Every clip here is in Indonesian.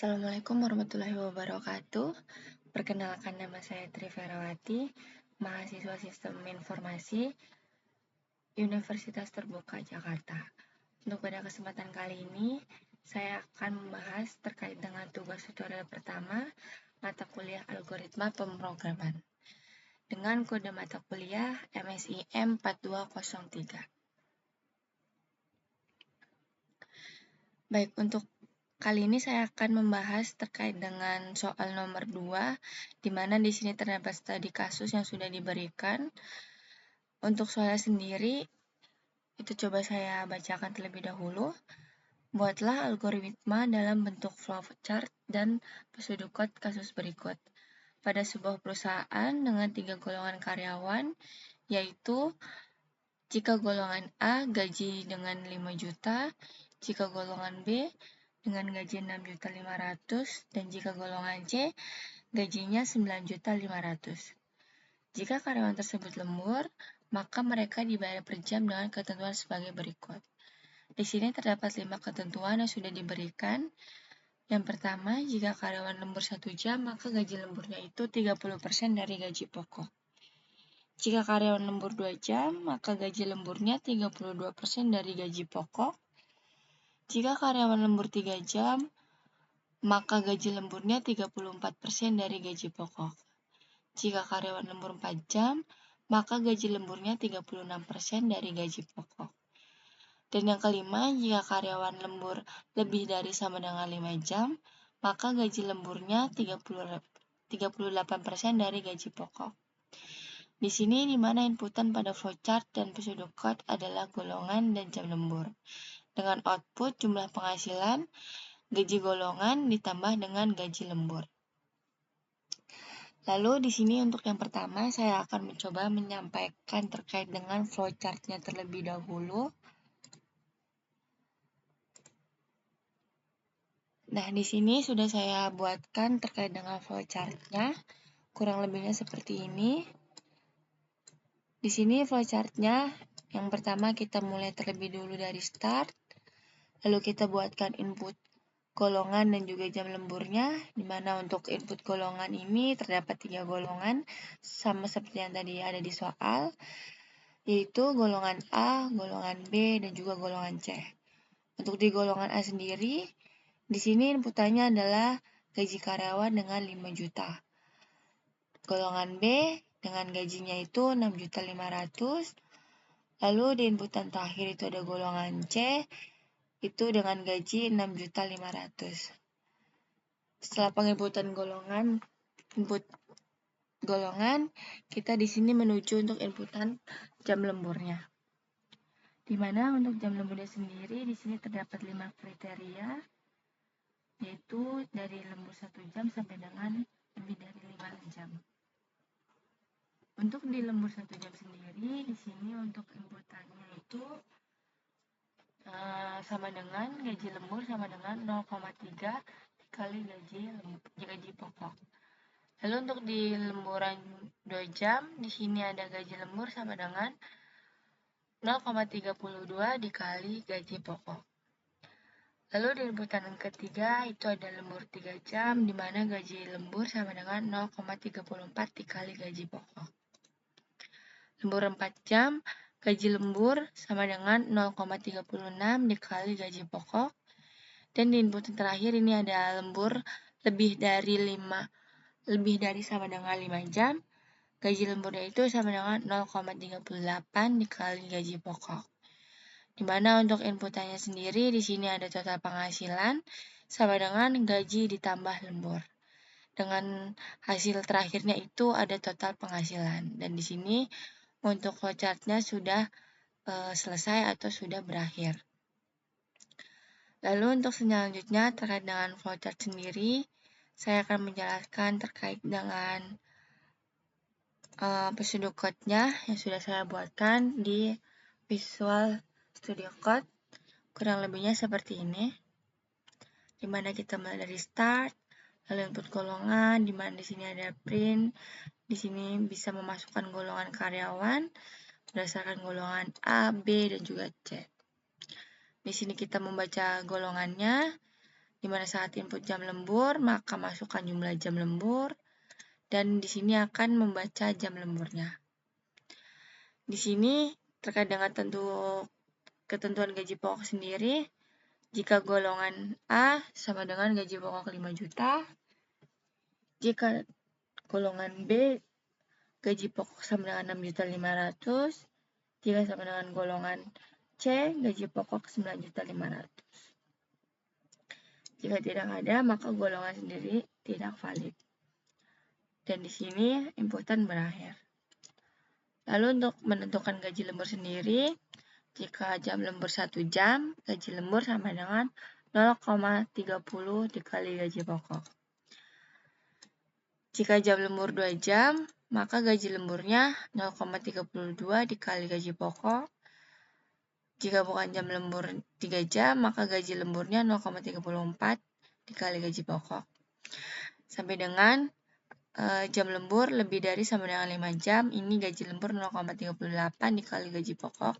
Assalamualaikum warahmatullahi wabarakatuh. Perkenalkan, nama saya Tri Ferawati, mahasiswa Sistem Informasi Universitas Terbuka Jakarta. Untuk pada kesempatan kali ini, saya akan membahas terkait dengan tugas tutorial pertama, mata kuliah algoritma pemrograman, dengan kode mata kuliah MSIM 4203. Baik, untuk kali ini saya akan membahas terkait dengan soal nomor 2, di mana di sini terdapat studi kasus yang sudah diberikan. Untuk soalnya sendiri, itu coba saya bacakan terlebih dahulu. Buatlah algoritma dalam bentuk flowchart dan pseudocode kasus berikut. Pada sebuah perusahaan dengan 3 golongan karyawan, yaitu jika golongan A gaji dengan 5 juta, jika golongan B dengan gaji 6.500.000, dan jika golongan C gajinya 9.500.000. Jika karyawan tersebut lembur, maka mereka dibayar per jam dengan ketentuan sebagai berikut. Di sini terdapat 5 ketentuan yang sudah diberikan. Yang pertama, jika karyawan lembur 1 jam, maka gaji lemburnya itu 30% dari gaji pokok. Jika karyawan lembur 2 jam, maka gaji lemburnya 32% dari gaji pokok. Jika karyawan lembur 3 jam, maka gaji lemburnya 34% dari gaji pokok. Jika karyawan lembur 4 jam, maka gaji lemburnya 36% dari gaji pokok. Dan yang kelima, jika karyawan lembur lebih dari sama dengan 5 jam, maka gaji lemburnya 38% dari gaji pokok. Di sini di mana inputan pada flowchart dan pseudocode adalah golongan dan jam lembur. Dengan output jumlah penghasilan, gaji golongan ditambah dengan gaji lembur. Lalu di sini untuk yang pertama saya akan mencoba menyampaikan terkait dengan flowchart-nya terlebih dahulu. Nah, di sini sudah saya buatkan terkait dengan flowchart-nya. Kurang lebihnya seperti ini. Di sini flowchart-nya yang pertama kita mulai terlebih dulu dari start. Lalu kita buatkan input golongan dan juga jam lemburnya, di mana untuk input golongan ini terdapat 3 golongan, sama seperti yang tadi ada di soal, yaitu golongan A, golongan B, dan juga golongan C. Untuk di golongan A sendiri, di sini inputannya adalah gaji karyawan dengan 5 juta. Golongan B dengan gajinya itu 6.500.000. Lalu di inputan terakhir itu ada golongan C, itu dengan gaji 6.500.000. Setelah penginputan input golongan, kita di sini menuju untuk inputan jam lemburnya. Di mana untuk jam lemburnya sendiri di sini terdapat 5 kriteria, yaitu dari lembur 1 jam sampai dengan lebih dari 5 jam. Untuk di lembur 1 jam sendiri, di sini untuk inputannya itu sama dengan gaji lembur sama dengan 0,3 dikali gaji pokok. Lalu untuk di lemburan 2 jam, di sini ada gaji lembur sama dengan 0,32 dikali gaji pokok. Lalu di inputan yang ketiga itu ada lembur 3 jam, di mana gaji lembur sama dengan 0,34 dikali gaji pokok. Lembur 4 jam, gaji lembur sama dengan 0,36 dikali gaji pokok. Dan di inputan terakhir ini ada lembur lebih dari sama dengan 5 jam. Gaji lemburnya itu sama dengan 0,38 dikali gaji pokok. Di mana untuk inputannya sendiri di sini ada total penghasilan sama dengan gaji ditambah lembur. Dengan hasil terakhirnya itu ada total penghasilan. Dan di sini untuk flowchart-nya sudah selesai atau sudah berakhir. Lalu untuk selanjutnya terkait dengan flowchart sendiri, saya akan menjelaskan terkait dengan pseudocode-nya yang sudah saya buatkan di Visual Studio Code. Kurang lebihnya seperti ini. Di mana kita mulai dari start, lalu input golongan, di mana di sini ada print, di sini bisa memasukkan golongan karyawan berdasarkan golongan A, B, dan juga C. Di sini kita membaca golongannya, di mana saat input jam lembur, maka masukkan jumlah jam lembur, dan di sini akan membaca jam lemburnya. Di sini terkait dengan ketentuan gaji pokok sendiri, jika golongan A sama dengan gaji pokok 5 juta, jika golongan B gaji pokok sama dengan 6.500.000, jika sama dengan golongan C gaji pokok 9.500.000. Jika tidak ada, maka golongan sendiri tidak valid. Dan di sini inputan berakhir. Lalu untuk menentukan gaji lembur sendiri, jika jam lembur 1 jam, gaji lembur sama dengan 0,30 dikali gaji pokok. Jika jam lembur 2 jam, maka gaji lemburnya 0,32 dikali gaji pokok. Jika bukan jam lembur 3 jam, maka gaji lemburnya 0,34 dikali gaji pokok. Sampai dengan jam lembur lebih dari sama dengan 5 jam, ini gaji lembur 0,38 dikali gaji pokok.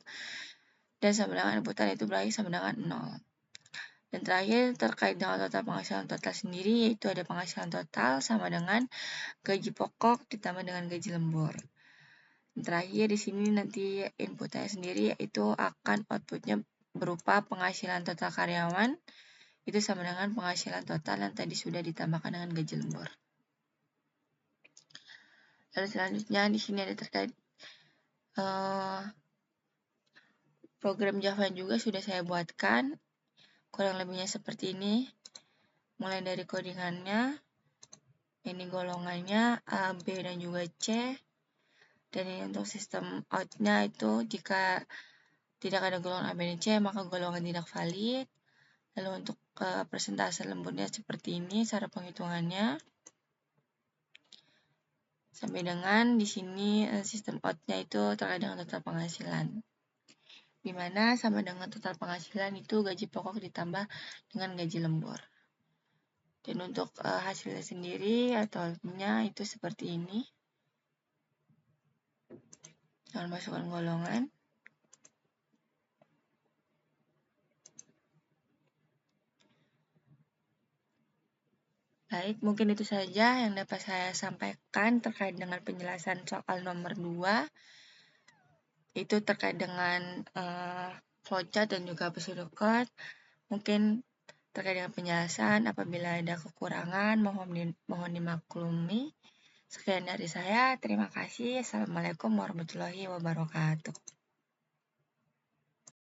Dan sama dengan inputan itu berarti sama dengan 0. Dan terakhir terkait dengan total penghasilan total sendiri, yaitu ada penghasilan total sama dengan gaji pokok ditambah dengan gaji lembur. Dan terakhir di sini nanti inputnya sendiri yaitu akan outputnya berupa penghasilan total karyawan, itu sama dengan penghasilan total yang tadi sudah ditambahkan dengan gaji lembur. Lalu selanjutnya di sini ada terkait program Java juga sudah saya buatkan. Kurang lebihnya seperti ini. Mulai dari codingannya, ini golongannya A, B, dan juga C. Dan ini untuk sistem out-nya itu jika tidak ada golongan A, B, dan C, maka golongan tidak valid. Lalu untuk persentase lemburnya seperti ini, cara penghitungannya. Sampai dengan di sini sistem out-nya itu terkait dengan total penghasilan. Di mana sama dengan total penghasilan itu gaji pokok ditambah dengan gaji lembur. Dan untuk hasilnya sendiri atau outputnya itu seperti ini. Dengan masukkan golongan. Baik, mungkin itu saja yang dapat saya sampaikan terkait dengan penjelasan soal nomor 2. Itu terkait dengan flowchart dan juga pseudocode. Mungkin terkait dengan penjelasan, apabila ada kekurangan mohon dimaklumi. Sekian dari saya, terima kasih. Assalamualaikum warahmatullahi wabarakatuh.